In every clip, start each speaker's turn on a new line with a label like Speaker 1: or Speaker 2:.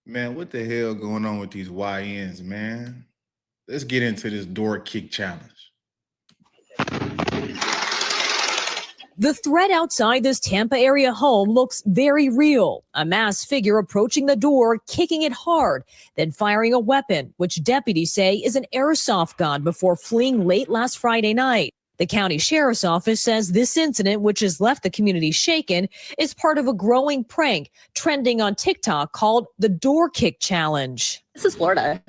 Speaker 1: Man, what the hell going on with these YNs, man? Let's get into this door kick challenge.
Speaker 2: The threat outside this Tampa area home looks very real. A masked figure approaching the door, kicking it hard, then firing a weapon, which deputies say is an airsoft gun, before fleeing late last Friday night. The county sheriff's office says this incident, which has left the community shaken, is part of a growing prank trending on TikTok called the door kick challenge.
Speaker 3: This is Florida.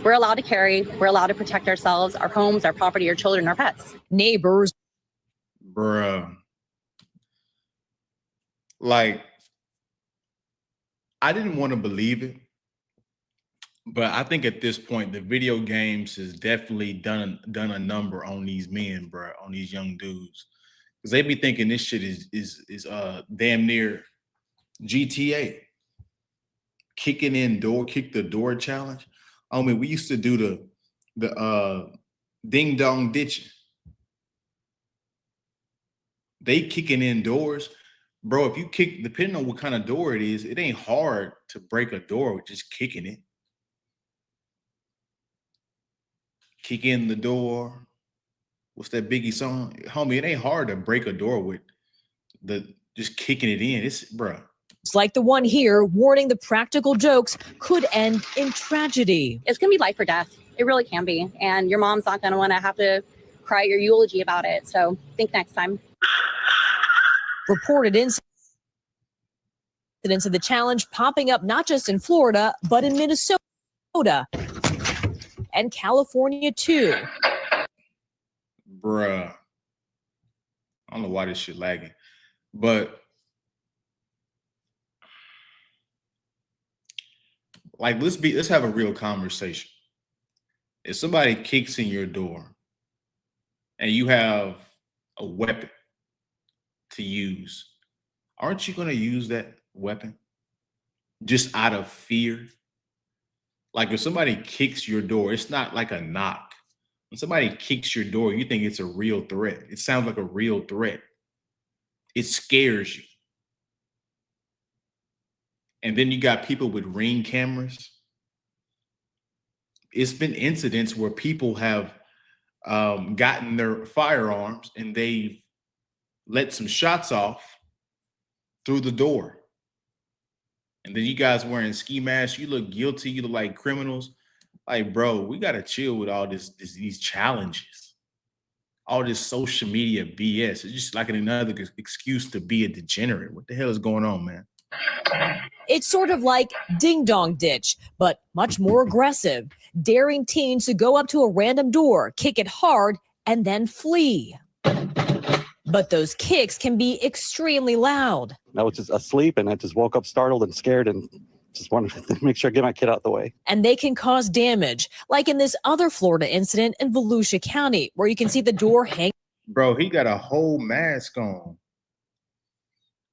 Speaker 3: We're allowed to carry, we're allowed to protect ourselves, our homes, our property, our children, our pets.
Speaker 2: Neighbors.
Speaker 1: Bruh. Like, I didn't want to believe it, but I think at this point, the video games has definitely done a number on these men, bruh, on these young dudes. Because they be thinking this shit is damn near GTA. Kick the door challenge. I mean, we used to do the ding dong ditching. They kicking in doors. Bro, if you kick, depending on what kind of door it is, it ain't hard to break a door with just kicking it. Kick in the door. What's that Biggie song? Homie, it ain't hard to break a door with just kicking it in. It's, bruh.
Speaker 2: It's like the one here, warning the practical jokes could end in tragedy.
Speaker 3: It's going to be life or death. It really can be. And your mom's not going to want to have to cry your eulogy about it. So think next time.
Speaker 2: Reported incidents of the challenge popping up not just in Florida, but in Minnesota and California too.
Speaker 1: Bruh. I don't know why this shit lagging, but like, let's have a real conversation. If somebody kicks in your door and you have a weapon to use, aren't you going to use that weapon just out of fear? Like, if somebody kicks your door, it's not like a knock. When somebody kicks your door, you think it's a real threat. It sounds like a real threat. It scares you. And then you got people with Ring cameras. It's been incidents where people have gotten their firearms and they've let some shots off through the door. And then you guys wearing ski masks, you look guilty, you look like criminals. Like, bro, we got to chill with all these challenges, all this social media BS. It's just like another excuse to be a degenerate. What the hell is going on, man?
Speaker 2: It's sort of like ding dong ditch, but much more aggressive, daring teens to go up to a random door, kick it hard, and then flee. But those kicks can be extremely loud.
Speaker 4: I was just asleep and I just woke up startled and scared and just wanted to make sure I get my kid out of the way.
Speaker 2: And they can cause damage, like in this other Florida incident in Volusia County, where you can see the door hang.
Speaker 1: Bro, he got a whole mask on.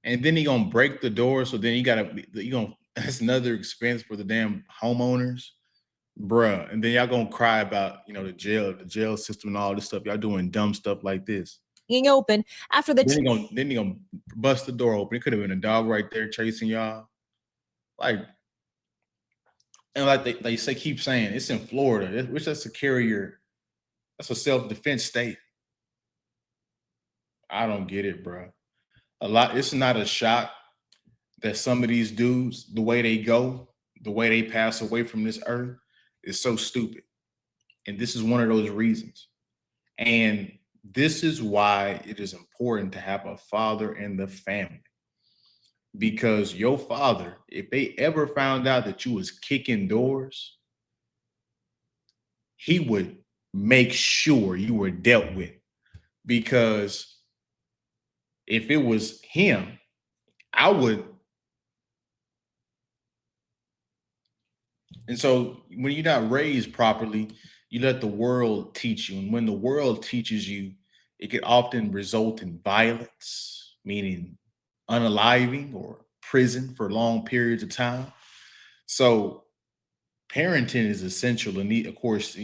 Speaker 1: And then he gonna break the door, so then that's another expense for the damn homeowners. Bruh. And then y'all gonna cry about, the jail system and all this stuff. Y'all doing dumb stuff like this.
Speaker 2: Open after the
Speaker 1: then he gonna bust the door open. It could have been a dog right there chasing y'all. Like, and like they say, keep saying it's in Florida, which that's that's a self-defense state. I don't get it, bro. It's not a shock that some of these dudes, the way they go, the way they pass away from this earth, is so stupid. And this is one of those reasons. And this is why it is important to have a father in the family. Because your father, if they ever found out that you was kicking doors, he would make sure you were dealt with. Because if it was him, I would. And so when you're not raised properly, you let the world teach you. And when the world teaches you, it can often result in violence, meaning unaliving or prison for long periods of time. So parenting is essential. And of course,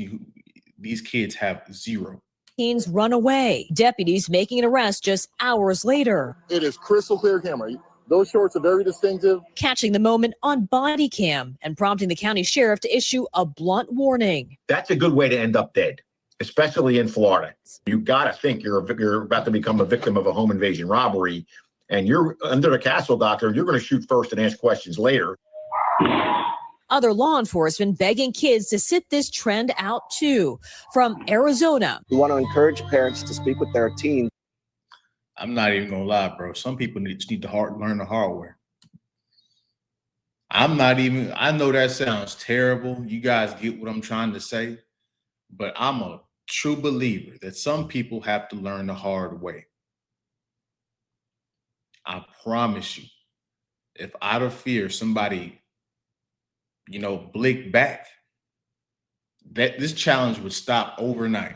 Speaker 1: these kids have zero.
Speaker 2: Teens run away. Deputies making an arrest just hours later.
Speaker 5: It is crystal clear camera. Those shorts are very distinctive.
Speaker 2: Catching the moment on body cam and prompting the county sheriff to issue a blunt warning.
Speaker 6: That's a good way to end up dead, especially in Florida. You got to think you're about to become a victim of a home invasion robbery, and you're under the castle doctrine. You're going to shoot first and ask questions later.
Speaker 2: Other law enforcement begging kids to sit this trend out too. From Arizona.
Speaker 7: We want to encourage parents to speak with their teens.
Speaker 1: I'm not even gonna lie, bro. Some people just need to learn the hard way. I know that sounds terrible. You guys get what I'm trying to say, but I'm a true believer that some people have to learn the hard way. I promise you, if out of fear somebody, blinked back, that this challenge would stop overnight.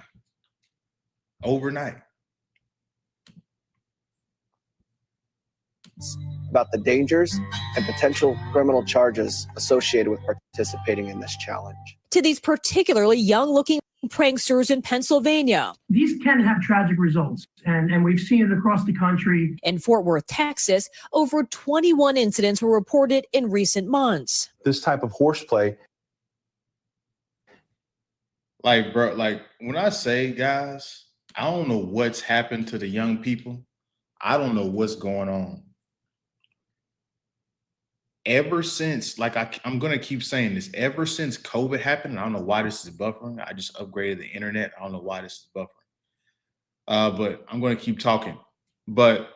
Speaker 1: Overnight.
Speaker 7: About the dangers and potential criminal charges associated with participating in this challenge.
Speaker 2: To these particularly young-looking pranksters in Pennsylvania.
Speaker 8: These can have tragic results, and we've seen it across the country.
Speaker 2: In Fort Worth, Texas, over 21 incidents were reported in recent months.
Speaker 9: This type of horseplay.
Speaker 1: Bro, when I say, guys, I don't know what's happened to the young people. I don't know what's going on. Ever since, I'm going to keep saying this, ever since COVID happened, I don't know why this is buffering. I just upgraded the internet. I don't know why this is buffering. But I'm going to keep talking. But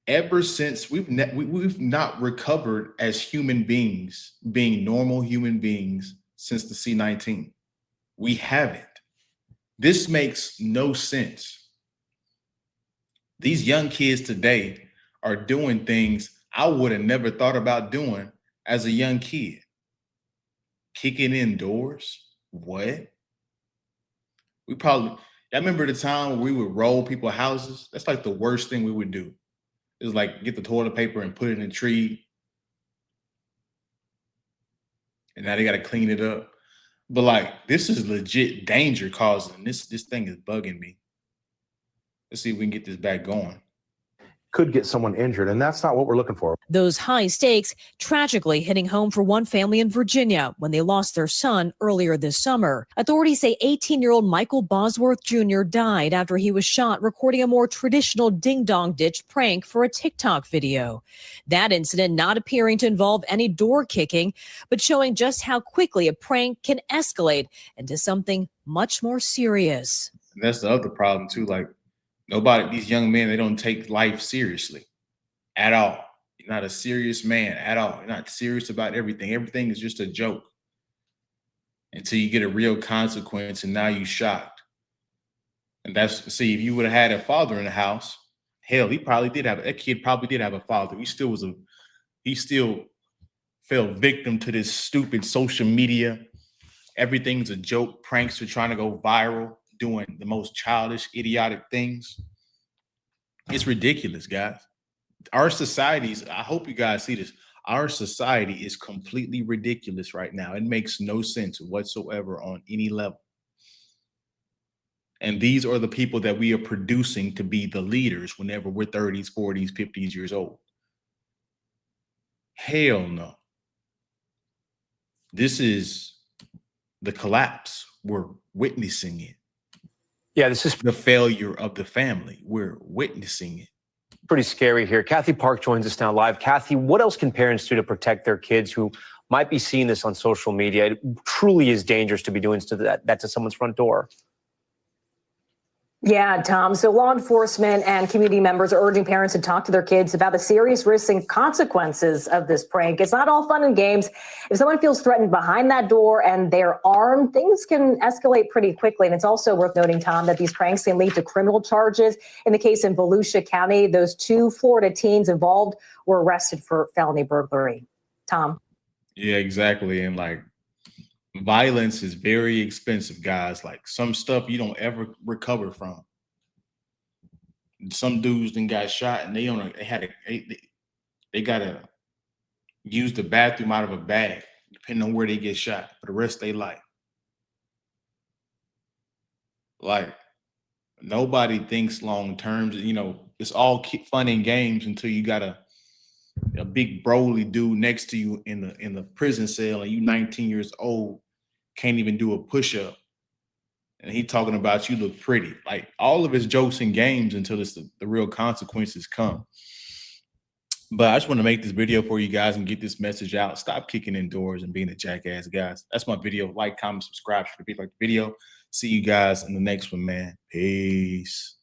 Speaker 1: ever since, we've not recovered as human beings, being normal human beings since the C-19. We haven't. This makes no sense. These young kids today are doing things I would have never thought about doing as a young kid. Kicking in doors? What? I remember the time when we would roll people's houses. That's like the worst thing we would do. It was like get the toilet paper and put it in a tree. And now they got to clean it up. But this is legit danger causing. This thing is bugging me. Let's see if we can get this back going.
Speaker 9: Could get someone injured, and that's not what we're looking for.
Speaker 2: Those high stakes tragically hitting home for one family in Virginia when they lost their son earlier this summer. Authorities say 18-year-old Michael Bosworth Jr. died after he was shot recording a more traditional ding-dong ditch prank for a TikTok video. That incident not appearing to involve any door kicking, but showing just how quickly a prank can escalate into something much more serious.
Speaker 1: And that's the other problem too. These young men, they don't take life seriously at all. You're not a serious man at all. You're not serious about everything. Everything is just a joke until you get a real consequence, and now you're shocked. And if you would have had a father in the house, hell, that kid probably did have a father. He still fell victim to this stupid social media. Everything's a joke. Pranks are trying to go viral, doing the most childish, idiotic things. It's ridiculous, guys. Our societies, I hope you guys see this. Our society is completely ridiculous right now. It makes no sense whatsoever on any level. And these are the people that we are producing to be the leaders whenever we're 30s, 40s, 50s years old. Hell no. This is the collapse. We're witnessing it.
Speaker 10: Yeah, this is
Speaker 1: the failure of the family. We're witnessing it.
Speaker 10: pretty scary here. Kathy Park joins us now live. Kathy, what else can parents do to protect their kids who might be seeing this on social media? It truly is dangerous to be doing that to someone's front door.
Speaker 11: Yeah, Tom. So law enforcement and community members are urging parents to talk to their kids about the serious risks and consequences of this prank. It's not all fun and games. If someone feels threatened behind that door and they're armed, things can escalate pretty quickly. And it's also worth noting, Tom, that these pranks can lead to criminal charges. In the case in Volusia County, those 2 Florida teens involved were arrested for felony burglary. Tom.
Speaker 1: Yeah, exactly. And like, violence is very expensive, guys. Like, some stuff you don't ever recover from. Some dudes then got shot, and they gotta use the bathroom out of a bag, depending on where they get shot, for the rest of their life. Like, nobody thinks long term. You know, it's all fun and games until you gotta a big broly dude next to you in the prison cell, and you 19 years old, can't even do a push-up. And he talking about you look pretty. Like, all of his jokes and games until it's the real consequences come. But I just want to make this video for you guys and get this message out. Stop kicking in doors and being a jackass, guys. That's my video. Like, comment, subscribe if you like the video. See you guys in the next one, man. Peace.